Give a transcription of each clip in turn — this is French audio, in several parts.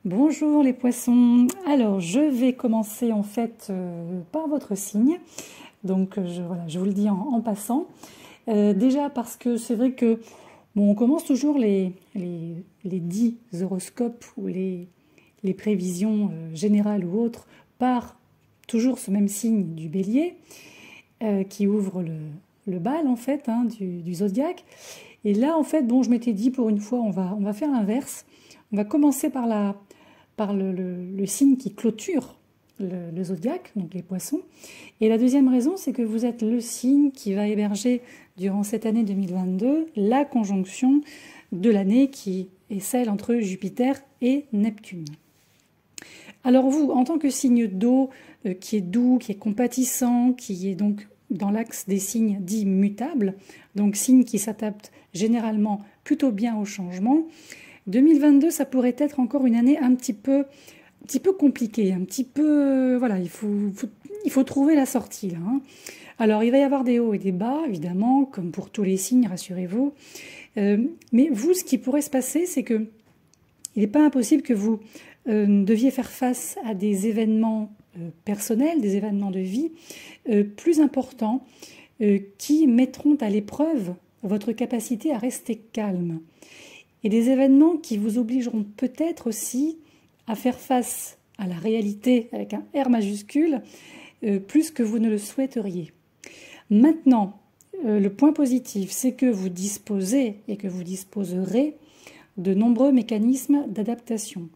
Bonjour les poissons. Alors je vais commencer en fait par votre signe. Donc voilà, je vous le dis en passant. Déjà parce que c'est vrai que bon, on commence toujours les 10 horoscopes ou les prévisions générales ou autres par toujours ce même signe du bélier qui ouvre le bal en fait du zodiaque. Et là en fait bon je m'étais dit pour une fois on va faire l'inverse. On va commencer par le signe qui clôture le zodiaque, donc les poissons. Et la deuxième raison, c'est que vous êtes le signe qui va héberger durant cette année 2022 la conjonction de l'année qui est celle entre Jupiter et Neptune. Alors vous, en tant que signe d'eau, qui est doux, qui est compatissant, qui est donc dans l'axe des signes dits mutables, donc signe qui s'adapte généralement plutôt bien au changement, 2022, ça pourrait être encore une année un petit peu compliquée, un petit peu... voilà, il faut trouver la sortie, là. Alors, il va y avoir des hauts et des bas, évidemment, comme pour tous les signes, rassurez-vous. Mais vous, ce qui pourrait se passer, c'est que il n'est pas impossible que vous deviez faire face à des événements personnels, des événements de vie plus importants qui mettront à l'épreuve votre capacité à rester calme. Et des événements qui vous obligeront peut-être aussi à faire face à la réalité avec un R majuscule, plus que vous ne le souhaiteriez. Maintenant, le point positif, c'est que vous disposez et que vous disposerez de nombreux mécanismes d'adaptation.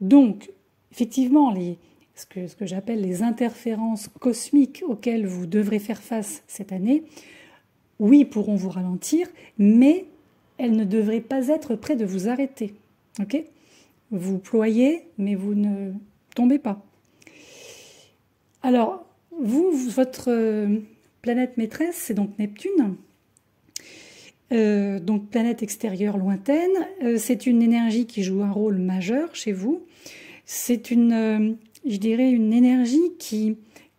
Donc, effectivement, ce que j'appelle les interférences cosmiques auxquelles vous devrez faire face cette année, oui, pourront vous ralentir, mais elles ne devraient pas être près de vous arrêter. Ok ? Vous ployez, mais vous ne tombez pas. Alors, votre planète maîtresse, c'est donc Neptune. Donc planète extérieure lointaine. C'est une énergie qui joue un rôle majeur chez vous. C'est je dirais, une énergie qui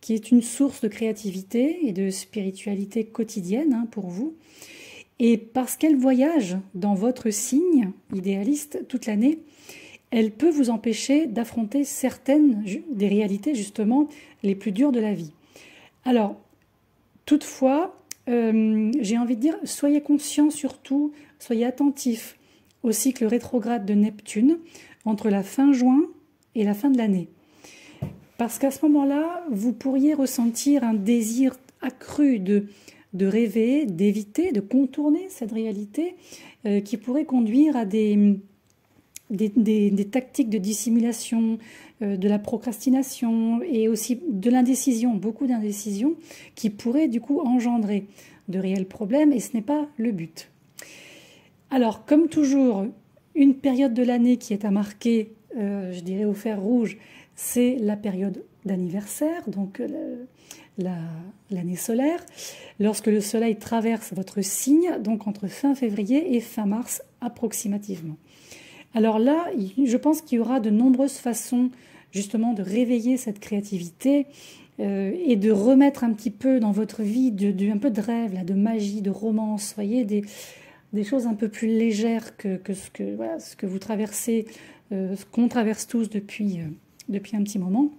est une source de créativité et de spiritualité quotidienne pour vous. Et parce qu'elle voyage dans votre signe idéaliste toute l'année, elle peut vous empêcher d'affronter certaines des réalités justement les plus dures de la vie. Alors, toutefois, j'ai envie de dire, soyez conscients surtout, soyez attentifs au cycle rétrograde de Neptune entre la fin juin et la fin de l'année. Parce qu'à ce moment-là, vous pourriez ressentir un désir accru de rêver, d'éviter, de contourner cette réalité qui pourrait conduire à des tactiques de dissimulation, de la procrastination et aussi de l'indécision, beaucoup d'indécision qui pourraient du coup engendrer de réels problèmes et ce n'est pas le but. Alors comme toujours, une période de l'année qui est à marquer, je dirais au fer rouge, c'est la période d'anniversaire, donc l'année solaire, lorsque le soleil traverse votre signe, donc entre fin février et fin mars approximativement. Alors là, je pense qu'il y aura de nombreuses façons justement de réveiller cette créativité et de remettre un petit peu dans votre vie un peu de rêve, là, de magie, de romance, voyez, des choses un peu plus légères que ce que vous traversez, ce qu'on traverse tous depuis un petit moment.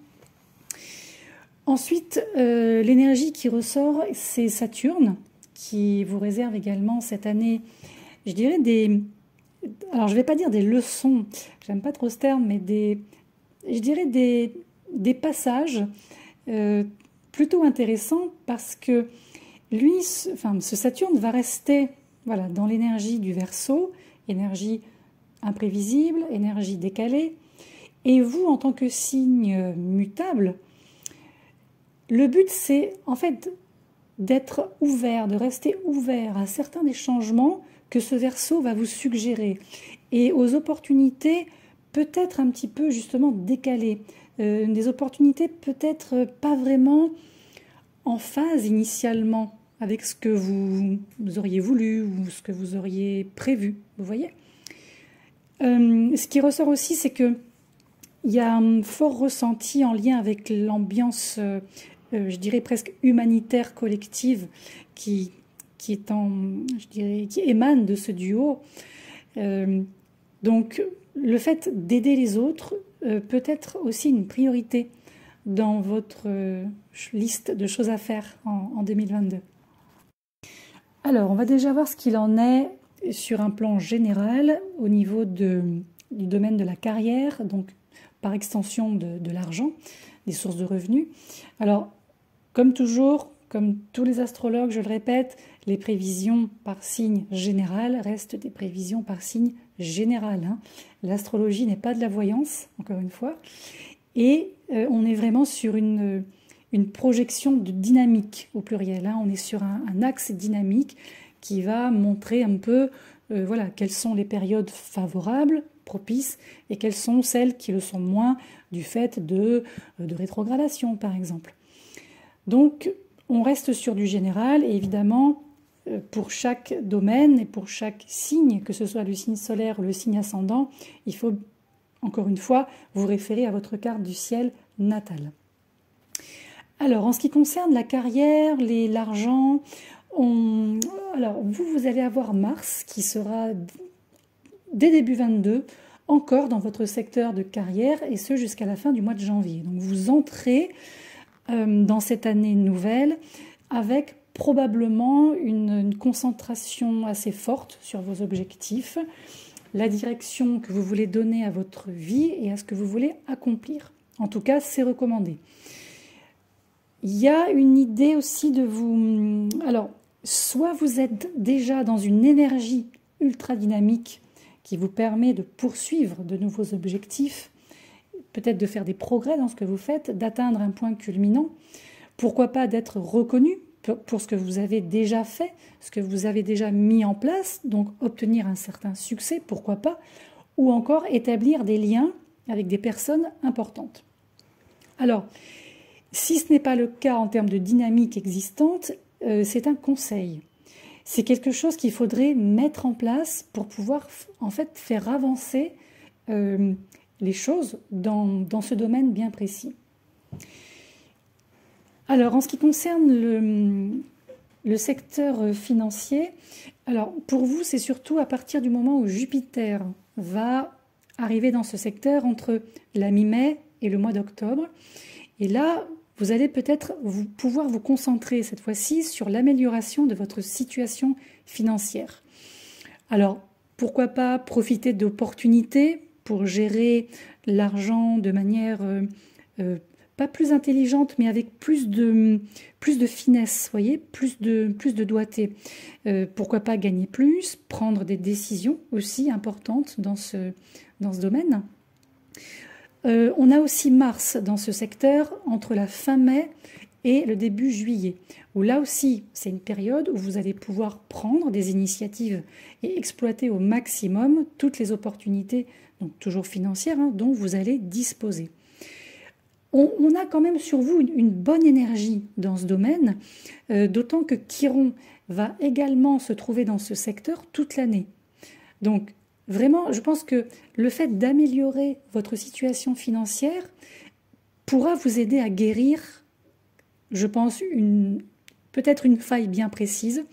Ensuite, l'énergie qui ressort, c'est Saturne, qui vous réserve également cette année, je dirais alors je ne vais pas dire des leçons, j'aime pas trop ce terme, mais je dirais des passages plutôt intéressants parce que lui, ce Saturne va rester voilà, dans l'énergie du Verseau, énergie imprévisible, énergie décalée, et vous, en tant que signe mutable, le but, c'est en fait d'être ouvert, de rester ouvert à certains des changements que ce Verseau va vous suggérer et aux opportunités peut-être un petit peu justement décalées, des opportunités peut-être pas vraiment en phase initialement avec ce que vous auriez voulu ou ce que vous auriez prévu, vous voyez. Ce qui ressort aussi, c'est que il y a un fort ressenti en lien avec l'ambiance, je dirais presque humanitaire collective qui émane de ce duo. Donc le fait d'aider les autres peut être aussi une priorité dans votre liste de choses à faire en 2022. Alors, on va déjà voir ce qu'il en est sur un plan général au niveau du domaine de la carrière, donc par extension de l'argent, des sources de revenus. Alors, comme toujours, comme tous les astrologues, je le répète, les prévisions par signe général restent des prévisions par signe général. Hein. L'astrologie n'est pas de la voyance, encore une fois, et on est vraiment sur une projection de dynamique au pluriel. Hein. On est sur un axe dynamique qui va montrer un peu voilà, quelles sont les périodes favorables, propices, et quelles sont celles qui le sont moins du fait de rétrogradation, par exemple. Donc, on reste sur du général, et évidemment, pour chaque domaine et pour chaque signe, que ce soit le signe solaire ou le signe ascendant, il faut, encore une fois, vous référer à votre carte du ciel natale. Alors, en ce qui concerne la carrière, l'argent, alors vous allez avoir Mars qui sera dès début 22 encore dans votre secteur de carrière et ce jusqu'à la fin du mois de janvier. Donc vous entrez dans cette année nouvelle avec probablement une concentration assez forte sur vos objectifs, la direction que vous voulez donner à votre vie et à ce que vous voulez accomplir. En tout cas, c'est recommandé. Il y a une idée aussi de vous... Alors, soit vous êtes déjà dans une énergie ultra dynamique qui vous permet de poursuivre de nouveaux objectifs, peut-être de faire des progrès dans ce que vous faites, d'atteindre un point culminant, pourquoi pas d'être reconnu pour ce que vous avez déjà fait, ce que vous avez déjà mis en place, donc obtenir un certain succès, pourquoi pas, ou encore établir des liens avec des personnes importantes. Alors, si ce n'est pas le cas en termes de dynamique existante, c'est un conseil. C'est quelque chose qu'il faudrait mettre en place pour pouvoir en fait faire avancer les choses dans ce domaine bien précis. Alors, en ce qui concerne le secteur financier, alors pour vous, c'est surtout à partir du moment où Jupiter va arriver dans ce secteur entre la mi-mai et le mois d'octobre. Et là, vous allez peut-être pouvoir vous concentrer cette fois-ci sur l'amélioration de votre situation financière. Alors, pourquoi pas profiter d'opportunités pour gérer l'argent de manière pas plus intelligente, mais avec plus de finesse, voyez, plus de doigté. Pourquoi pas gagner plus, prendre des décisions aussi importantes dans ce domaine. On a aussi Mars dans ce secteur entre la fin mai et le début juillet, où là aussi c'est une période où vous allez pouvoir prendre des initiatives et exploiter au maximum toutes les opportunités, donc toujours financières, hein, dont vous allez disposer. On a quand même sur vous une bonne énergie dans ce domaine, d'autant que Chiron va également se trouver dans ce secteur toute l'année. Donc vraiment, je pense que le fait d'améliorer votre situation financière pourra vous aider à guérir, je pense, peut-être une faille bien précise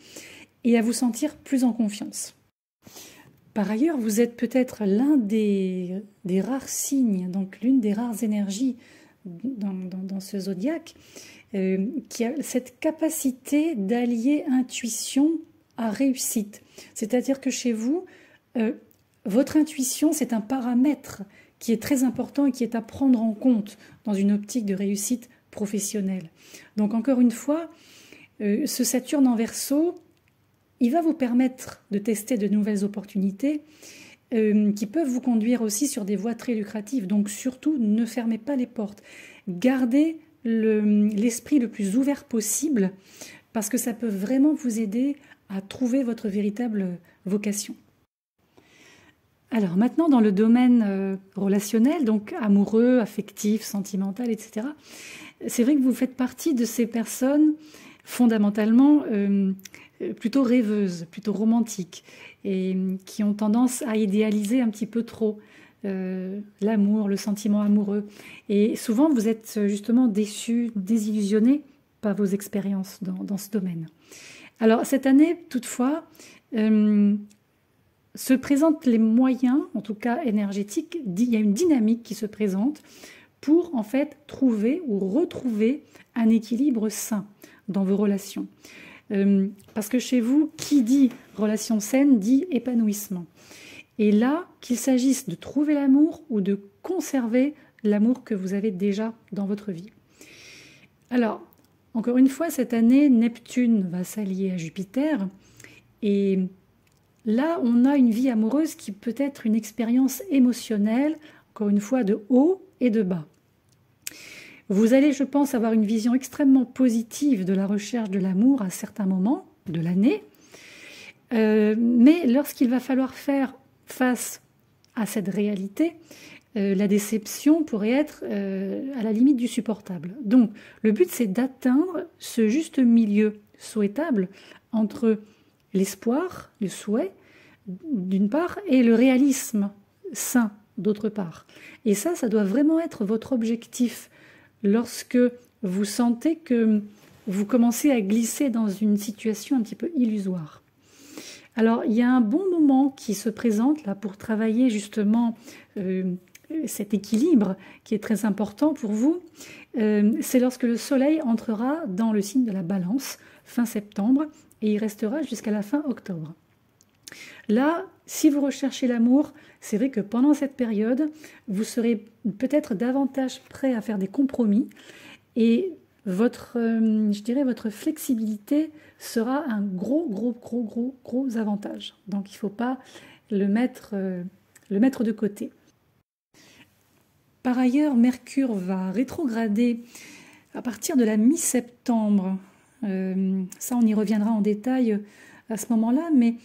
et à vous sentir plus en confiance. Par ailleurs, vous êtes peut-être l'un des rares signes, donc l'une des rares énergies dans ce zodiaque, qui a cette capacité d'allier intuition à réussite. C'est-à-dire que chez vous, votre intuition, c'est un paramètre qui est très important et qui est à prendre en compte dans une optique de réussite professionnelle. Donc encore une fois, ce Saturne en Verseau, il va vous permettre de tester de nouvelles opportunités qui peuvent vous conduire aussi sur des voies très lucratives. Donc surtout, ne fermez pas les portes. Gardez l'esprit le plus ouvert possible parce que ça peut vraiment vous aider à trouver votre véritable vocation. Alors maintenant, dans le domaine relationnel, donc amoureux, affectif, sentimental, etc., c'est vrai que vous faites partie de ces personnes fondamentalement plutôt rêveuses, plutôt romantiques, et qui ont tendance à idéaliser un petit peu trop l'amour, le sentiment amoureux. Et souvent, vous êtes justement déçus, désillusionnés par vos expériences dans ce domaine. Alors cette année, toutefois, se présentent les moyens, en tout cas énergétiques, il y a une dynamique qui se présente pour en fait trouver ou retrouver un équilibre sain dans vos relations. Parce que chez vous, qui dit relation saine dit épanouissement. Et là, qu'il s'agisse de trouver l'amour ou de conserver l'amour que vous avez déjà dans votre vie. Alors, encore une fois, cette année, Neptune va s'allier à Jupiter et là, on a une vie amoureuse qui peut être une expérience émotionnelle, encore une fois, de haut et de bas. Vous allez, je pense, avoir une vision extrêmement positive de la recherche de l'amour à certains moments de l'année. Mais lorsqu'il va falloir faire face à cette réalité, la déception pourrait être à la limite du supportable. Donc, le but, c'est d'atteindre ce juste milieu souhaitable entre l'espoir, le souhait, d'une part, et le réalisme sain, d'autre part. Et ça doit vraiment être votre objectif lorsque vous sentez que vous commencez à glisser dans une situation un petit peu illusoire. Alors, il y a un bon moment qui se présente là pour travailler justement cet équilibre qui est très important pour vous. C'est lorsque le soleil entrera dans le signe de la Balance, fin septembre, et il restera jusqu'à la fin octobre. Là, si vous recherchez l'amour, c'est vrai que pendant cette période, vous serez peut-être davantage prêt à faire des compromis et je dirais votre flexibilité sera un gros avantage. Donc il ne faut pas le mettre de côté. Par ailleurs, Mercure va rétrograder à partir de la mi-septembre. Ça, on y reviendra en détail à ce moment-là, mais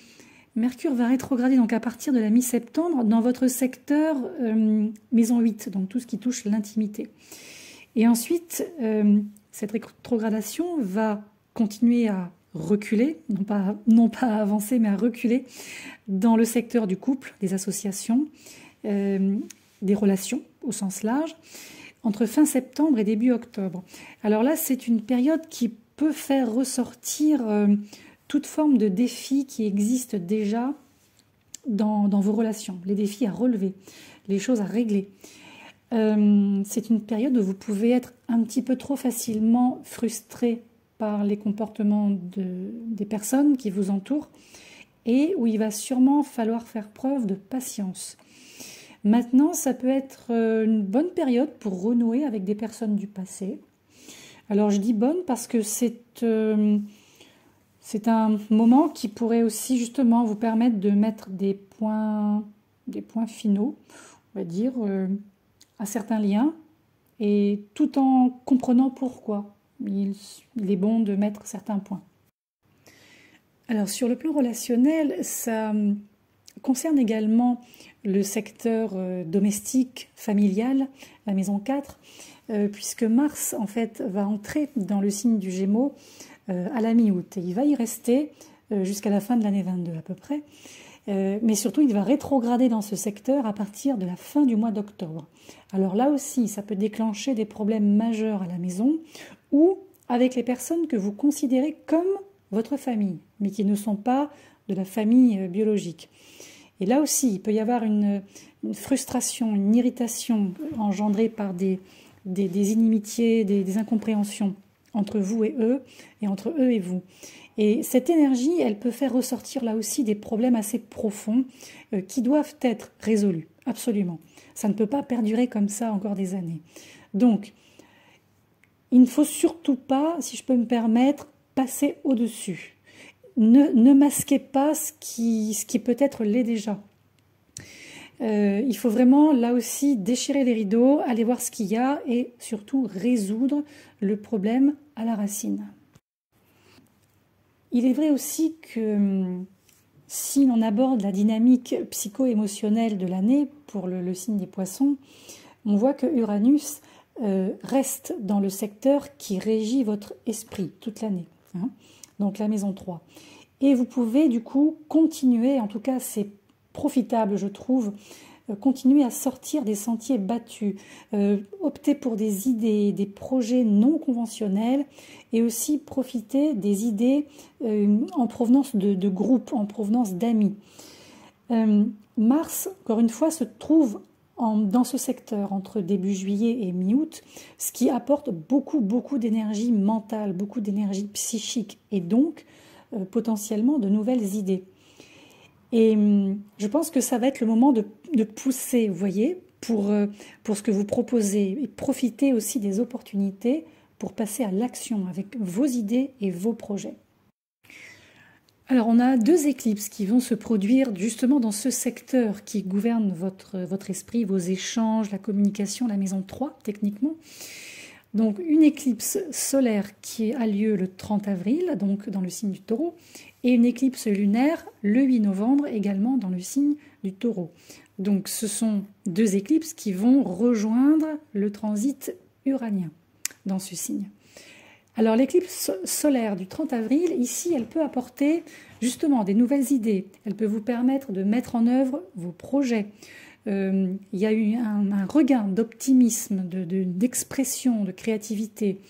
Mercure va rétrograder donc à partir de la mi-septembre dans votre secteur maison 8, donc tout ce qui touche l'intimité. Et ensuite, cette rétrogradation va continuer à reculer, non pas à avancer, mais à reculer dans le secteur du couple, des associations, des relations au sens large, entre fin septembre et début octobre. Alors là, c'est une période qui peut faire ressortir toute forme de défis qui existent déjà dans vos relations, les défis à relever, les choses à régler. C'est une période où vous pouvez être un petit peu trop facilement frustré par les comportements des personnes qui vous entourent et où il va sûrement falloir faire preuve de patience. Maintenant, ça peut être une bonne période pour renouer avec des personnes du passé. Alors je dis bonne parce que c'est un moment qui pourrait aussi justement vous permettre de mettre des points finaux, on va dire, à certains liens, et tout en comprenant pourquoi il est bon de mettre certains points. Alors sur le plan relationnel, ça concerne également le secteur domestique, familial, la maison 4, puisque Mars en fait va entrer dans le signe du Gémeaux à la mi-août, et il va y rester jusqu'à la fin de l'année 22 à peu près. Mais surtout, il va rétrograder dans ce secteur à partir de la fin du mois d'octobre. Alors là aussi, ça peut déclencher des problèmes majeurs à la maison ou avec les personnes que vous considérez comme votre famille, mais qui ne sont pas de la famille biologique. Et là aussi, il peut y avoir une frustration, une irritation engendrée par des inimitiés, des incompréhensions entre vous et eux, et entre eux et vous. Et cette énergie, elle peut faire ressortir là aussi des problèmes assez profonds qui doivent être résolus, absolument. Ça ne peut pas perdurer comme ça encore des années. Donc, il ne faut surtout pas, si je peux me permettre, passer au-dessus. Ne masquez pas ce qui peut-être l'est déjà. Il faut vraiment, là aussi, déchirer les rideaux, aller voir ce qu'il y a et surtout résoudre le problème à la racine. Il est vrai aussi que si l'on aborde la dynamique psycho-émotionnelle de l'année pour le signe des Poissons, on voit que Uranus reste dans le secteur qui régit votre esprit toute l'année, hein, donc la maison 3. Et vous pouvez du coup continuer, en tout cas c'est profitable je trouve, continuer à sortir des sentiers battus, opter pour des idées, des projets non conventionnels et aussi profiter des idées en provenance de groupes, en provenance d'amis. Mars, encore une fois, se trouve dans ce secteur entre début juillet et mi-août, ce qui apporte beaucoup d'énergie mentale, beaucoup d'énergie psychique et donc potentiellement de nouvelles idées. Et je pense que ça va être le moment de pousser, vous voyez, pour ce que vous proposez et profiter aussi des opportunités pour passer à l'action avec vos idées et vos projets. Alors on a 2 éclipses qui vont se produire justement dans ce secteur qui gouverne votre esprit, vos échanges, la communication, la maison 3 techniquement. Donc une éclipse solaire qui a lieu le 30 avril, donc dans le signe du Taureau, et une éclipse lunaire le 8 novembre également dans le signe du Taureau. Donc ce sont 2 éclipses qui vont rejoindre le transit uranien dans ce signe. Alors l'éclipse solaire du 30 avril, ici, elle peut apporter justement des nouvelles idées. Elle peut vous permettre de mettre en œuvre vos projets. Il y a eu un regain d'optimisme, d'expression, de créativité.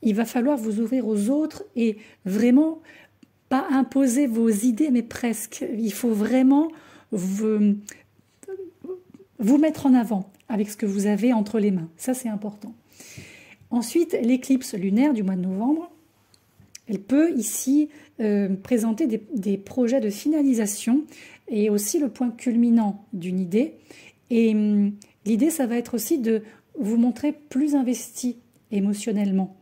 Il va falloir vous ouvrir aux autres et vraiment pas imposer vos idées, mais presque. Il faut vraiment vous mettre en avant avec ce que vous avez entre les mains. Ça, c'est important. Ensuite, l'éclipse lunaire du mois de novembre, elle peut ici présenter des projets de finalisation et aussi le point culminant d'une idée. Et l'idée, ça va être aussi de vous montrer plus investi émotionnellement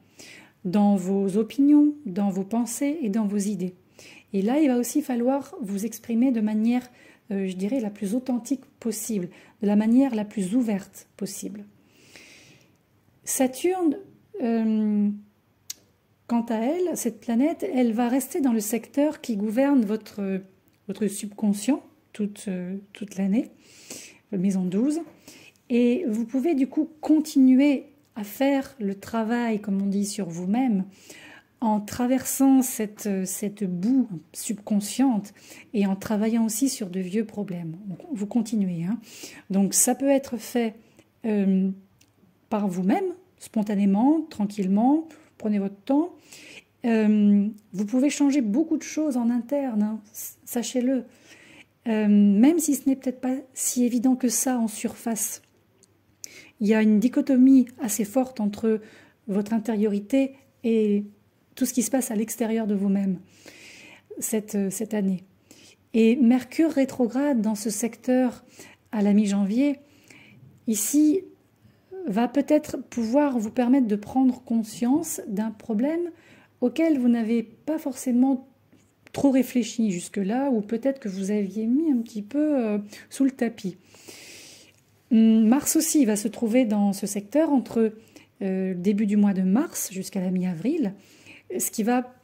dans vos opinions, dans vos pensées et dans vos idées. Et là, il va aussi falloir vous exprimer de manière, je dirais, la plus authentique possible, de la manière la plus ouverte possible. Saturne, quant à elle, cette planète, elle va rester dans le secteur qui gouverne votre subconscient toute l'année, maison 12. Et vous pouvez du coup continuer à faire le travail, comme on dit, sur vous-même, en traversant cette boue subconsciente et en travaillant aussi sur de vieux problèmes. Vous continuez. Hein. Donc ça peut être fait par vous-même, spontanément, tranquillement, prenez votre temps. Vous pouvez changer beaucoup de choses en interne, hein, sachez-le, même si ce n'est peut-être pas si évident que ça en surface. Il y a une dichotomie assez forte entre votre intériorité et tout ce qui se passe à l'extérieur de vous-même cette année. Et Mercure rétrograde dans ce secteur à la mi-janvier, ici, va peut-être pouvoir vous permettre de prendre conscience d'un problème auquel vous n'avez pas forcément trop réfléchi jusque-là, ou peut-être que vous aviez mis un petit peu sous le tapis. Mars aussi va se trouver dans ce secteur entre le début du mois de mars jusqu'à la mi-avril, ce qui va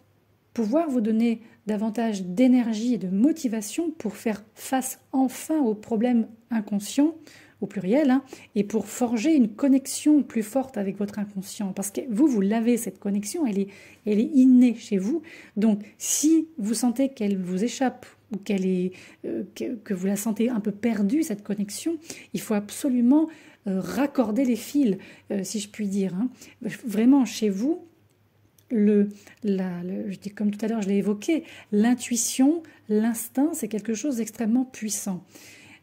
pouvoir vous donner davantage d'énergie et de motivation pour faire face enfin aux problèmes inconscients, au pluriel, hein, et pour forger une connexion plus forte avec votre inconscient. Parce que vous l'avez, cette connexion, elle est innée chez vous. Donc, si vous sentez qu'elle vous échappe ou que vous la sentez un peu perdue, cette connexion, il faut absolument raccorder les fils, si je puis dire. Hein. Vraiment, chez vous, je dis comme tout à l'heure, je l'ai évoqué, l'intuition, l'instinct, c'est quelque chose d'extrêmement puissant.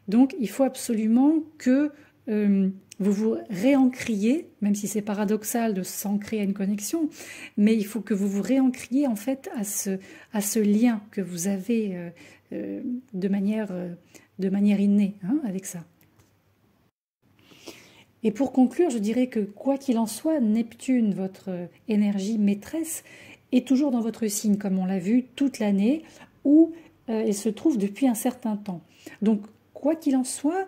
Donc, il faut absolument que vous vous réancriez, même si c'est paradoxal de s'ancrer à une connexion, mais il faut que vous vous réancriez en fait à ce lien que vous avez de manière innée avec ça. Et pour conclure, je dirais que quoi qu'il en soit, Neptune, votre énergie maîtresse, est toujours dans votre signe, comme on l'a vu toute l'année, où elle se trouve depuis un certain temps. Donc, quoi qu'il en soit,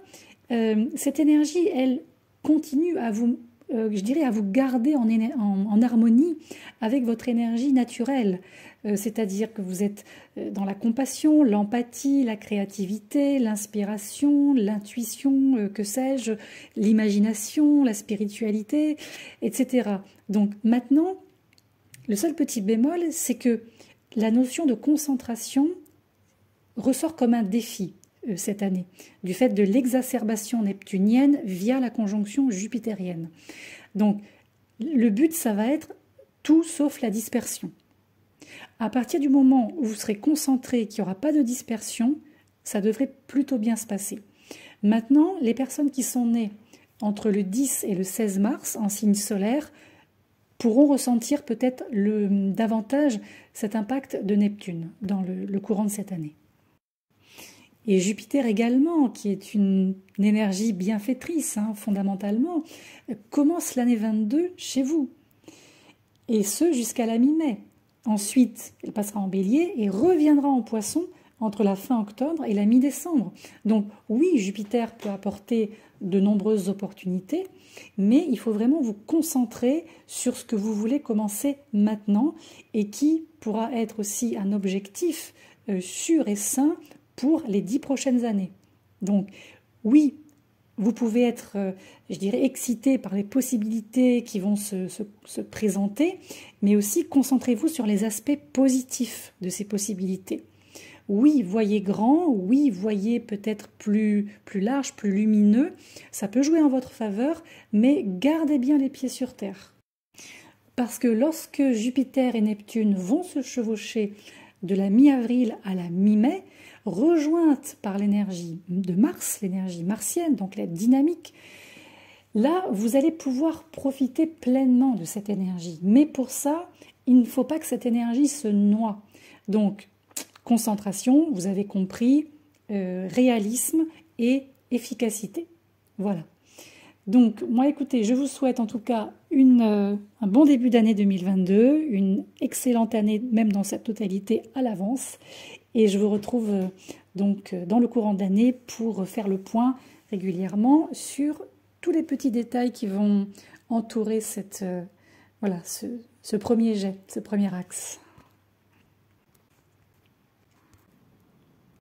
cette énergie, elle continue à vous, je dirais, à vous garder en harmonie avec votre énergie naturelle. C'est-à-dire que vous êtes dans la compassion, l'empathie, la créativité, l'inspiration, l'intuition, que sais-je, l'imagination, la spiritualité, etc. Donc maintenant, le seul petit bémol, c'est que la notion de concentration ressort comme un défi cette année, du fait de l'exacerbation neptunienne via la conjonction jupitérienne. Donc, le but, ça va être tout sauf la dispersion. À partir du moment où vous serez concentré, qu'il n'y aura pas de dispersion, ça devrait plutôt bien se passer. Maintenant, les personnes qui sont nées entre le 10 et le 16 mars en signe solaire pourront ressentir peut-être davantage cet impact de Neptune dans le courant de cette année. Et Jupiter également, qui est une énergie bienfaitrice, fondamentalement, commence l'année 22 chez vous. Et ce, jusqu'à la mi-mai. Ensuite, elle passera en bélier et reviendra en poisson entre la fin octobre et la mi-décembre. Donc oui, Jupiter peut apporter de nombreuses opportunités, mais il faut vraiment vous concentrer sur ce que vous voulez commencer maintenant et qui pourra être aussi un objectif sûr et sain pour les 10 prochaines années. Donc oui, vous pouvez être, je dirais, excité par les possibilités qui vont se présenter, mais aussi concentrez-vous sur les aspects positifs de ces possibilités. Oui, voyez grand, oui, voyez peut-être plus large, plus lumineux, ça peut jouer en votre faveur, mais gardez bien les pieds sur terre. Parce que lorsque Jupiter et Neptune vont se chevaucher de la mi-avril à la mi-mai, rejointe par l'énergie de Mars, l'énergie martienne, donc la dynamique, là, vous allez pouvoir profiter pleinement de cette énergie. Mais pour ça, il ne faut pas que cette énergie se noie. Donc, concentration, vous avez compris, réalisme et efficacité. Voilà. Donc, moi, écoutez, je vous souhaite en tout cas un bon début d'année 2022, une excellente année, même dans sa totalité à l'avance. Et je vous retrouve donc dans le courant d'année pour faire le point régulièrement sur tous les petits détails qui vont entourer ce premier jet, ce premier axe.